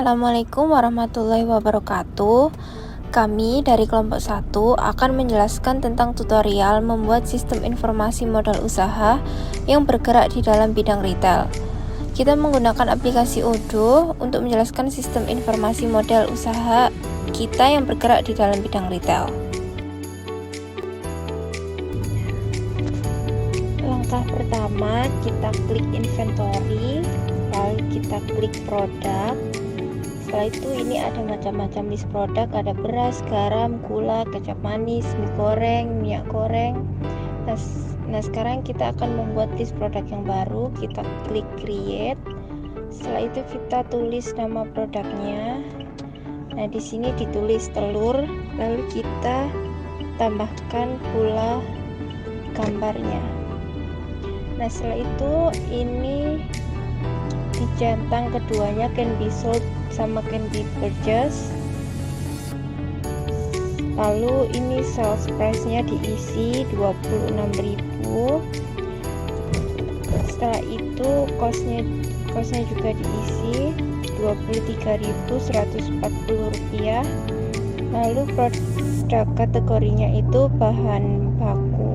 Assalamualaikum warahmatullahi wabarakatuh. Kami dari kelompok 1 akan menjelaskan tentang tutorial membuat sistem informasi modal usaha yang bergerak di dalam bidang retail. Kita menggunakan aplikasi Odoo untuk menjelaskan sistem informasi modal usaha kita yang bergerak di dalam bidang retail. Langkah pertama, kita klik inventory, lalu kita klik produk. Setelah itu ini ada macam-macam list produk, ada beras, garam, gula, kecap manis, mie goreng, minyak goreng. Nah sekarang kita akan membuat list produk yang baru. Kita klik create. Setelah itu kita tulis nama produknya. Nah di sini ditulis telur, lalu kita tambahkan pula gambarnya. Nah setelah itu ini dijentang keduanya, can be sold sama can be purchased. Lalu ini sales price nya diisi 26.000. Setelah itu costnya juga diisi 23.140 rupiah. Lalu produk kategorinya itu bahan baku.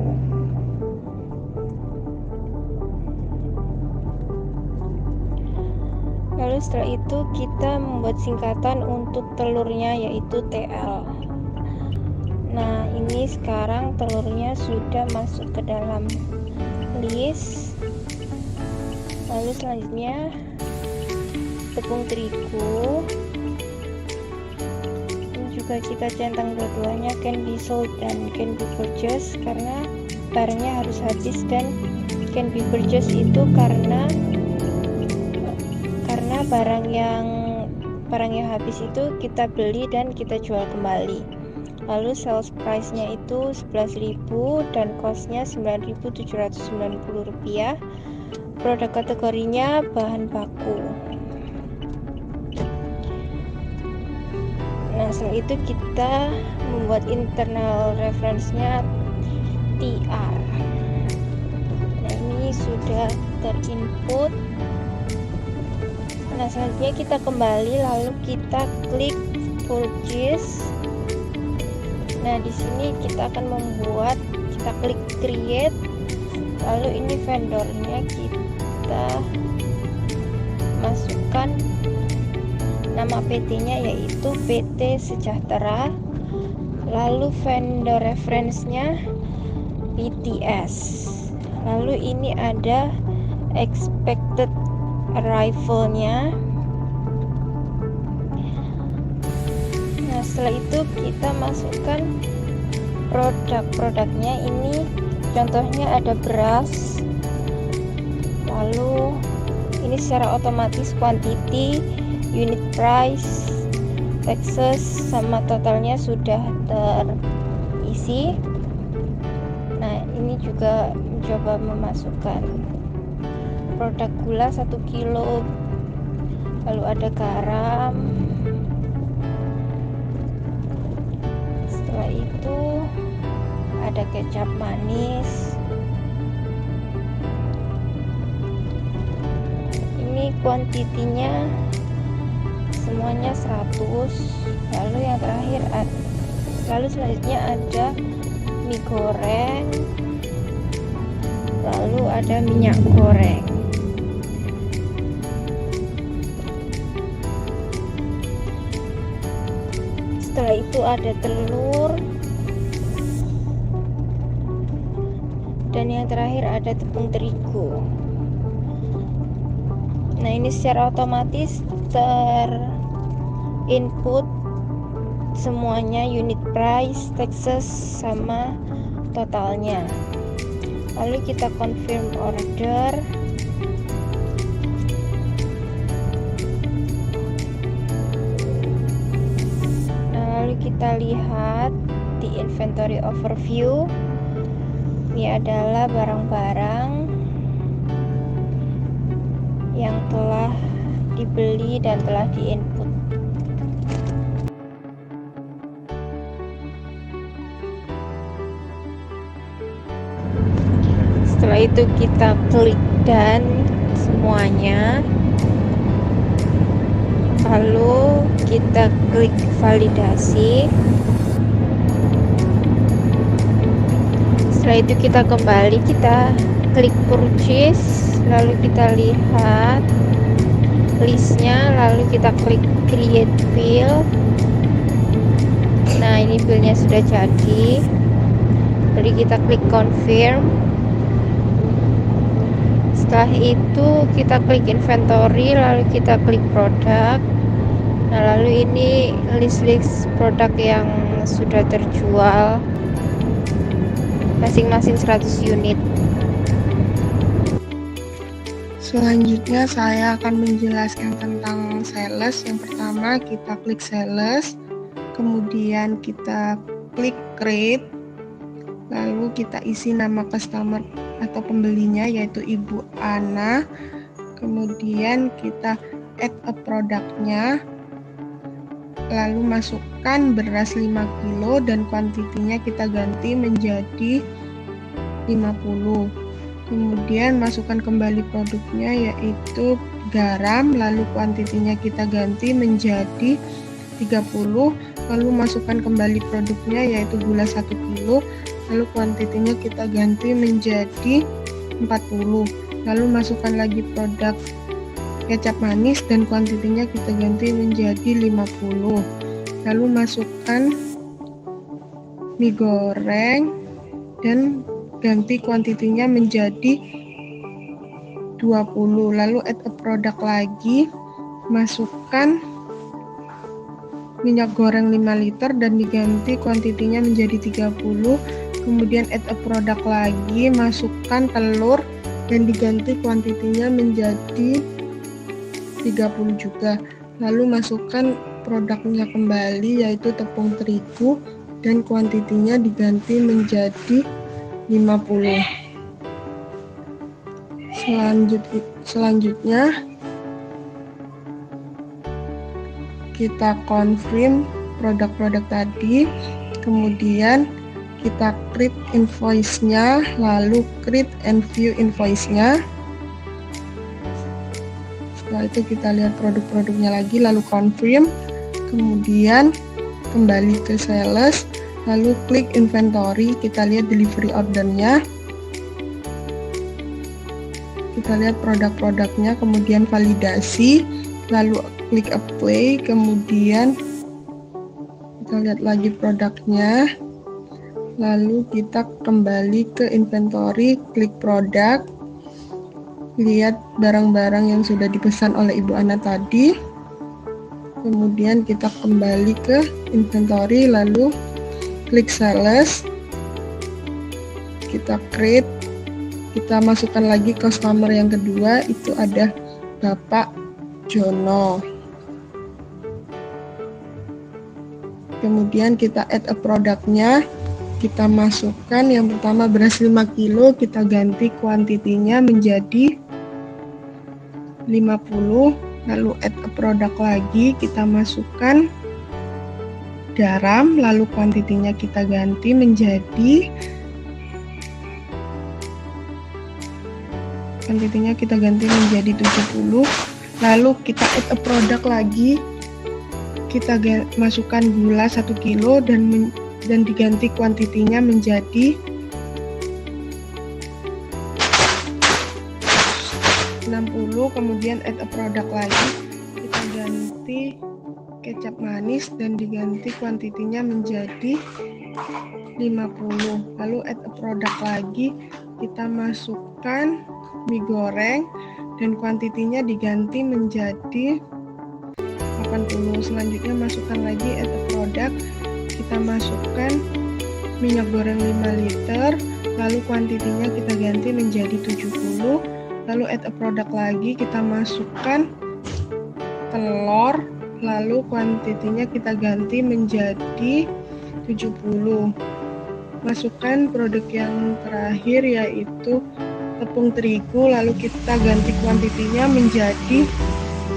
Lalu setelah itu kita membuat singkatan untuk telurnya, yaitu TL. Nah ini sekarang telurnya sudah masuk ke dalam list. Lalu selanjutnya tepung terigu, ini juga kita centang dua-duanya, can be sold dan can be purchased, karena barangnya harus habis, dan can be purchased itu karena barang yang habis itu kita beli dan kita jual kembali. Lalu sales price nya itu 11.000 dan cost nya 9.790 rupiah. Produk kategorinya bahan baku. Nah setelah itu kita membuat internal reference nya TR. Nah ini sudah terinput. Nah selanjutnya kita kembali, lalu kita klik purchase. Nah di sini kita akan kita klik create, lalu ini vendornya kita masukkan nama PT nya yaitu PT Sejahtera, lalu vendor reference nya BTS, lalu ini ada expected arrival-nya. Nah setelah itu kita masukkan produk-produknya. Ini contohnya ada beras, lalu ini secara otomatis quantity, unit price, taxes, sama totalnya sudah terisi. Nah ini juga mencoba memasukkan produk gula 1 kilo, lalu ada garam. Setelah itu ada kecap manis. Ini kuantitinya semuanya 100. Lalu selanjutnya ada mie goreng, lalu ada minyak goreng. Setelah itu ada telur, dan yang terakhir ada tepung terigu. Nah ini secara otomatis terinput semuanya, unit price, taxes, sama totalnya. Lalu kita confirm order. Kita lihat di inventory overview, ini adalah barang-barang yang telah dibeli dan telah diinput. Setelah itu kita klik dan semuanya. lalu kita klik validasi. Setelah itu kita kembali, kita klik purchase, lalu kita lihat listnya, lalu kita klik create bill. Nah, ini billnya sudah jadi. Jadi kita klik confirm. Setelah itu kita klik inventory, lalu kita klik produk. Nah, lalu ini list produk yang sudah terjual, masing-masing 100 unit. Selanjutnya saya akan menjelaskan tentang sales. Yang pertama kita klik sales, kemudian kita klik create, lalu kita isi nama customer atau pembelinya yaitu Ibu Ana. Kemudian kita add a produknya, lalu masukkan beras 5 kilo dan kuantitinya kita ganti menjadi 50. Kemudian masukkan kembali produknya yaitu garam, lalu kuantitinya kita ganti menjadi 30. Lalu masukkan kembali produknya yaitu gula 1 kilo, lalu kuantitinya kita ganti menjadi 40. Lalu masukkan lagi produk kecap manis dan kuantitinya kita ganti menjadi 50. Lalu masukkan mie goreng dan ganti kuantitinya menjadi 20. Lalu add a produk lagi, masukkan minyak goreng 5 liter dan diganti kuantitinya menjadi 30. Kemudian add a produk lagi, masukkan telur dan diganti kuantitinya menjadi 30 juga. Lalu masukkan produknya kembali yaitu tepung terigu dan kuantitinya diganti menjadi 50. Selanjutnya kita confirm produk-produk tadi, kemudian kita create invoice-nya, lalu create and view invoice-nya. Setelah itu kita lihat produk-produknya lagi, lalu confirm, kemudian kembali ke sales, lalu klik inventory, kita lihat delivery ordernya, kita lihat produk-produknya, kemudian validasi, lalu klik apply, kemudian kita lihat lagi produknya, lalu kita kembali ke inventory, klik produk, lihat barang-barang yang sudah dipesan oleh Ibu Ana tadi, kemudian kita kembali ke inventory, lalu klik sales, kita create, kita masukkan lagi customer yang kedua, itu ada Bapak Jono. Kemudian kita add a produknya, kita masukkan yang pertama beras 5 kilo, kita ganti kuantitinya menjadi 50. Lalu add a produk lagi, kita masukkan garam, lalu kuantitinya kita ganti menjadi 70. Lalu kita add a produk lagi, kita masukkan gula 1 kilo dan diganti kuantitinya menjadi 60. Kemudian add a produk lagi, kita ganti kecap manis dan diganti kuantitinya menjadi 50. Lalu add a produk lagi, kita masukkan mie goreng dan kuantitinya diganti menjadi 80. Selanjutnya masukkan lagi add a produk, kita masukkan minyak goreng 5 liter, lalu kuantitinya kita ganti menjadi 70. Lalu add a produk lagi, kita masukkan telur, lalu kuantitinya kita ganti menjadi 70. Masukkan produk yang terakhir yaitu tepung terigu, lalu kita ganti kuantitinya menjadi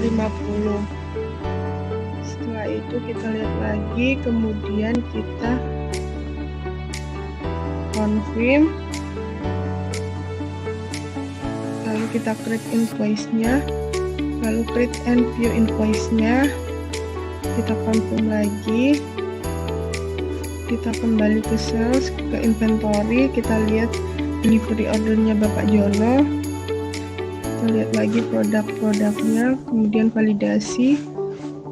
50. Setelah itu kita lihat lagi, kemudian kita confirm, lalu kita create invoice-nya, lalu create and view invoice-nya, kita confirm lagi, kita kembali ke sales, ke inventory, kita lihat delivery ordernya Bapak Jono, kita lihat lagi produk-produknya, kemudian validasi,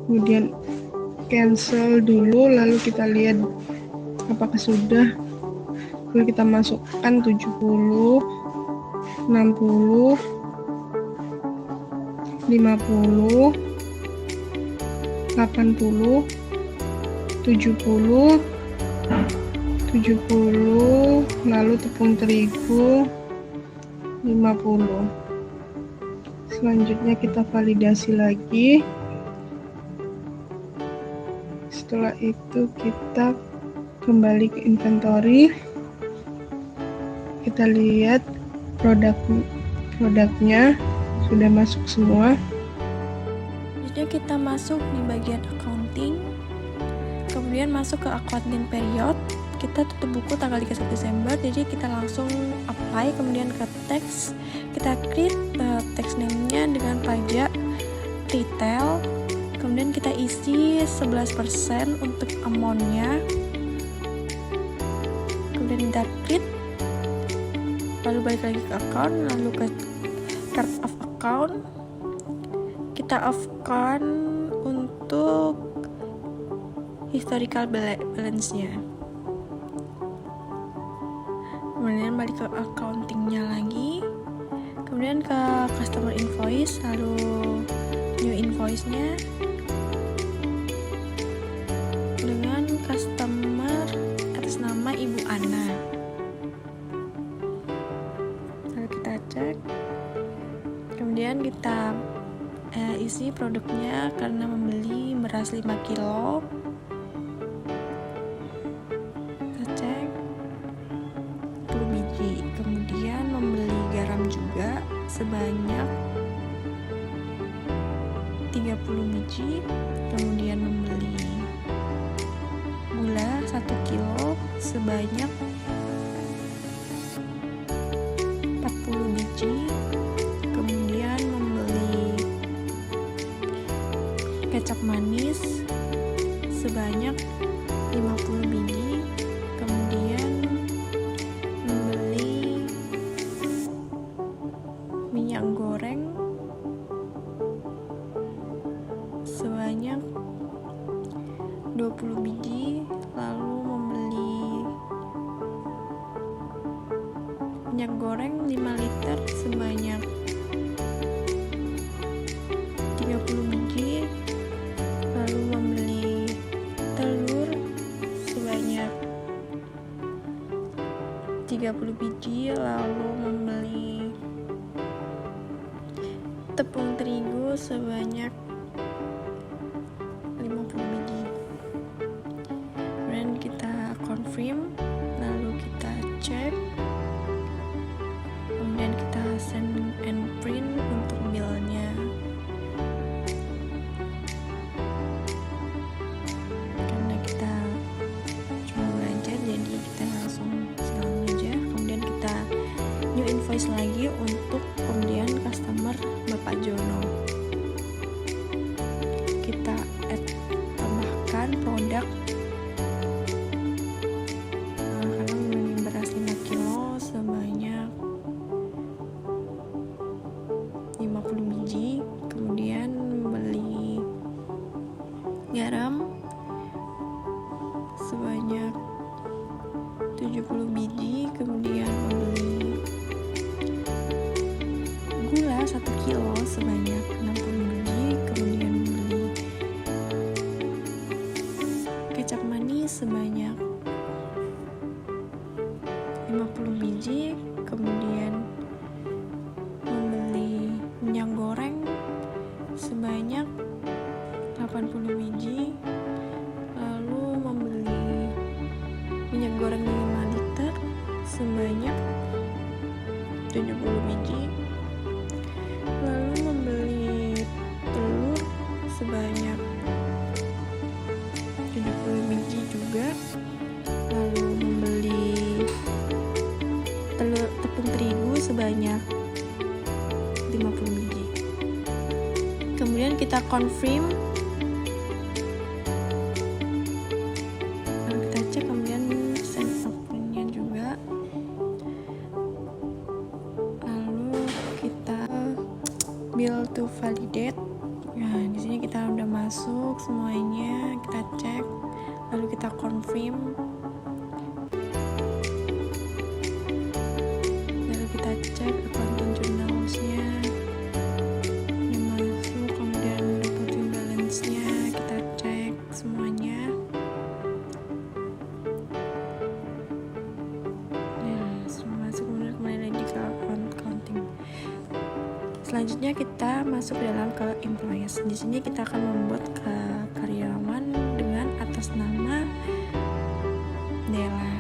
kemudian cancel dulu, lalu kita lihat apakah sudah, lalu kita masukkan 70, 60, 50, 80, 70, 70, lalu tepung terigu 50. Selanjutnya kita validasi lagi. Setelah itu kita kembali ke inventory. Kita lihat produknya sudah masuk semua. Jadi kita masuk di bagian accounting, kemudian masuk ke accounting period. Kita tutup buku tanggal 31 Desember, jadi kita langsung apply, kemudian ke tax, kita create tax name-nya dengan pajak retail, kemudian kita isi 11% untuk amount-nya, kemudian kita create, lalu balik lagi ke account, lalu ke chart of account, kita off-kan untuk historical balance-nya. Kemudian balik ke accounting-nya lagi, kemudian ke customer invoice, lalu new invoice-nya dengan customer atas nama Ibu Ana. Lalu kita cek, kemudian kita isi produknya karena membeli beras 5 kilo. Kita cek 10 biji, kemudian membeli garam juga sebanyak 30 biji, kemudian membeli gula 1 kilo sebanyak 40 biji, kemudian membeli kecap manis sebanyak 50 biji, kemudian membeli minyak goreng sebanyak 20 biji, lalu membeli minyak goreng 5 liter sebanyak 30 biji, lalu membeli telur sebanyak 30 biji, lalu membeli tepung terigu sebanyak 50 biji. Kemudian kita confirm, lalu kita cek, kemudian kita send and print untuk bill-nya. Karena kita cuma belanja, jadi kita langsung silang aja. Kemudian kita new invoice lagi untuk pembelian customer Bapak Jono. Kita tambahkan produk karena membeli beras 5 kilo sebanyak 50 biji, kemudian membeli garam sebanyak 70 biji, kemudian membeli gula 1 kilo sebanyak 60 biji, kemudian membeli kecap manis sebanyak 50 biji, kemudian membeli minyak goreng sebanyak 80 biji, lalu membeli minyak goreng 5 liter sebanyak 70 biji, lalu membeli telur sebanyak 70 biji juga, lalu membeli tepung terigu sebanyak 50 biji. Kemudian kita confirm, to validate. Nah, di sini kita udah masuk semuanya, kita cek, lalu kita confirm. Lalu kita cek accounting journals-nya udah masuk, kemudian reporting balance-nya kita cek semuanya. Nah, sudah masuk, kemudian kembali lagi ke accounting. Selanjutnya kita masuk dalam ke employees. Di sini kita akan membuat ke karyawan dengan atas nama Della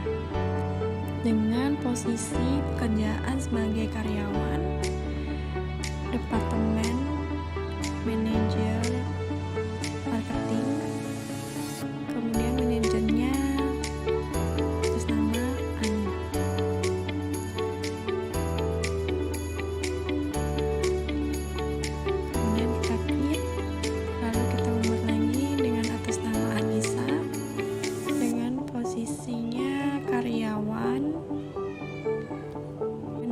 dengan posisi pekerjaan sebagai karyawan, departemen, manajer, marketing, kemudian manajernya atas nama Ani. Kemudian kita klik, lalu kita membuat lagi dengan atas nama Anissa dengan posisinya karyawan,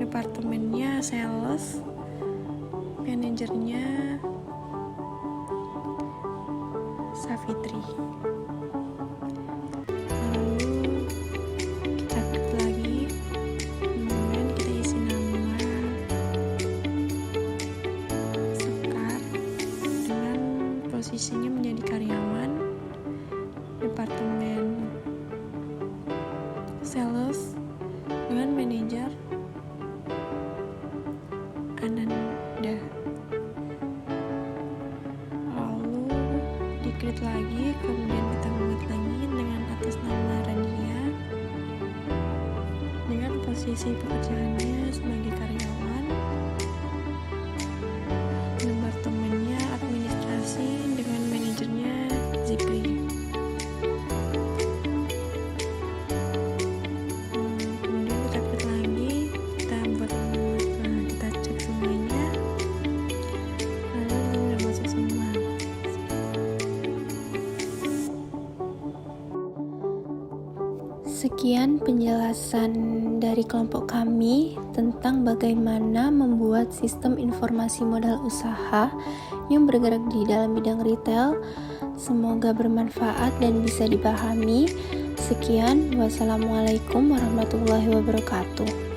departemennya sales, manajernya Savitri. Lalu kita klik lagi, kemudian kita isi nama Sekar dengan posisinya menjadi karyawan, departemen sales dengan manajer Ananda. Lalu diklik lagi, kemudian kita membuat lagi dengan atas nama Rania dengan posisi pekerjaannya sebagai karyawan, departemennya administrasi dengan manajernya Zipri. Kemudian kita klik lagi, kita buat, kita cek semuanya, lalu ini udah masuk semua. Sekian penjelasan dari kelompok kami tentang bagaimana membuat sistem informasi modal usaha yang bergerak di dalam bidang retail. Semoga bermanfaat dan bisa dipahami. Sekian, wassalamualaikum warahmatullahi wabarakatuh.